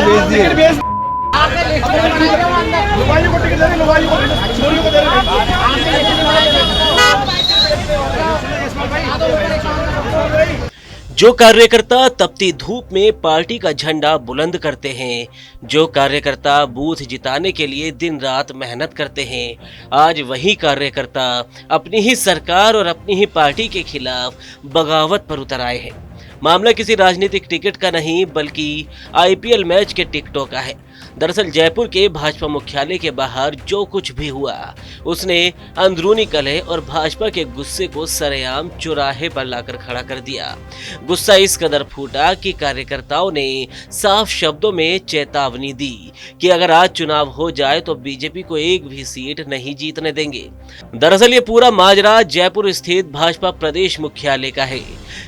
भेज दिए। जो कार्यकर्ता तपती धूप में पार्टी का झंडा बुलंद करते हैं, जो कार्यकर्ता बूथ जिताने के लिए दिन रात मेहनत करते हैं, आज वही कार्यकर्ता अपनी ही सरकार और अपनी ही पार्टी के खिलाफ बगावत पर उतर आए हैं। मामला किसी राजनीतिक टिकट का नहीं बल्कि आईपीएल मैच के टिकटों का है। दरअसल जयपुर के भाजपा मुख्यालय के बाहर जो कुछ भी हुआ उसने अंदरूनी कलह और भाजपा के गुस्से को सरेआम चौराहे पर लाकर खड़ा कर दिया। गुस्सा इस कदर फूटा कि कार्यकर्ताओं ने साफ शब्दों में चेतावनी दी कि अगर आज चुनाव हो जाए तो बीजेपी को एक भी सीट नहीं जीतने देंगे। दरअसल ये पूरा माजरा जयपुर स्थित भाजपा प्रदेश मुख्यालय का है।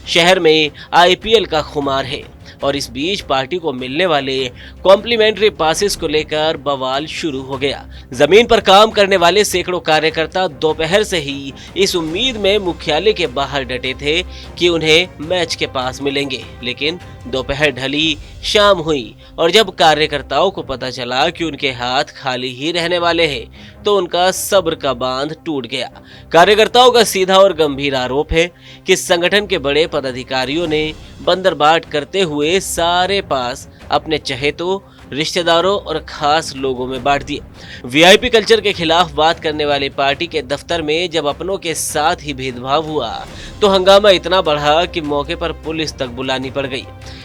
शहर में आईपीएल का खुमार है और इस बीच पार्टी को मिलने वाले कॉम्प्लीमेंट्री पासेस को लेकर बवाल शुरू हो गया। जमीन पर काम करने वाले सैकड़ों कार्यकर्ता दोपहर से ही इस उम्मीद में मुख्यालय के बाहर डटे थे कि उन्हें मैच के पास मिलेंगे, लेकिन दोपहर ढली, शाम हुई और जब कार्यकर्ताओं को पता चला कि उनके हाथ खाली ही रहने वाले हैं तो उनका सब्र का बांध टूट गया। कार्यकर्ताओं का सीधा और गंभीर आरोप है कि संगठन के बड़े पदाधिकारियों ने बंदरबाट करते हुए सारे पास अपने चहेतों, रिश्तेदारों और खास लोगों में बांट दिए। वीआईपी कल्चर के खिलाफ बात करने वाली पार्टी के दफ्तर में जब अपनों के साथ ही भेदभाव हुआ तो हंगामा इतना बढ़ा कि मौके पर पुलिस तक बुलानी पड़ गई।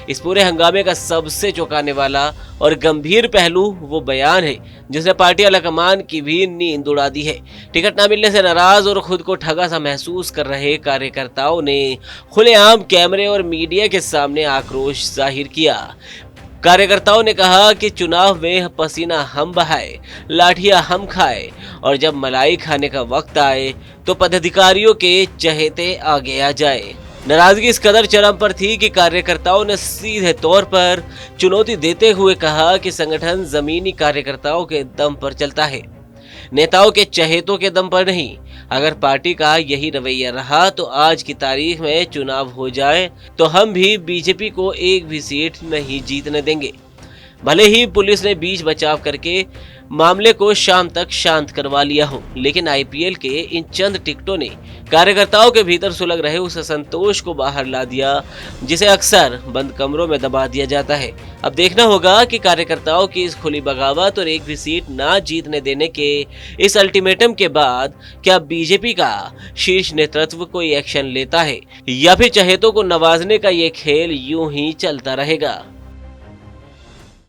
इस पूरे हंगामे का सबसे चौंकाने वाला और गंभीर पहलू वो बयान है जिसने पार्टी आलाकमान की भी नींद उड़ा दी है। टिकट न मिलने से नाराज और खुद को ठगा सा महसूस कर रहे कार्यकर्ताओं ने खुलेआम कैमरे और मीडिया के सामने आक्रोश जाहिर किया। कार्यकर्ताओं ने कहा कि चुनाव में पसीना हम बहाए, लाठियां हम खाए और जब मलाई खाने का वक्त आए तो पदाधिकारियों के चहेते आगे आ जाए। नाराजगी इस कदर चरम पर थी कि कार्यकर्ताओं ने सीधे तौर पर चुनौती देते हुए कहा कि संगठन जमीनी कार्यकर्ताओं के दम पर चलता है, नेताओं के चहेतों के दम पर नहीं। अगर पार्टी का यही रवैया रहा तो आज की तारीख में चुनाव हो जाए तो हम भी बीजेपी को एक भी सीट नहीं जीतने देंगे। भले ही पुलिस ने बीच बचाव करके मामले को शाम तक शांत करवा लिया हो, लेकिन आईपीएल के इन चंद टिकटों ने कार्यकर्ताओं के भीतर सुलग रहे उस असंतोष को बाहर ला दिया जिसे अक्सर बंद कमरों में दबा दिया जाता है। अब देखना होगा कि कार्यकर्ताओं की इस खुली बगावत और एक भी सीट ना जीतने देने के इस अल्टीमेटम के बाद क्या बीजेपी का शीर्ष नेतृत्व कोई एक्शन लेता है या फिर चहेतों को नवाजने का ये खेल यूं ही चलता रहेगा।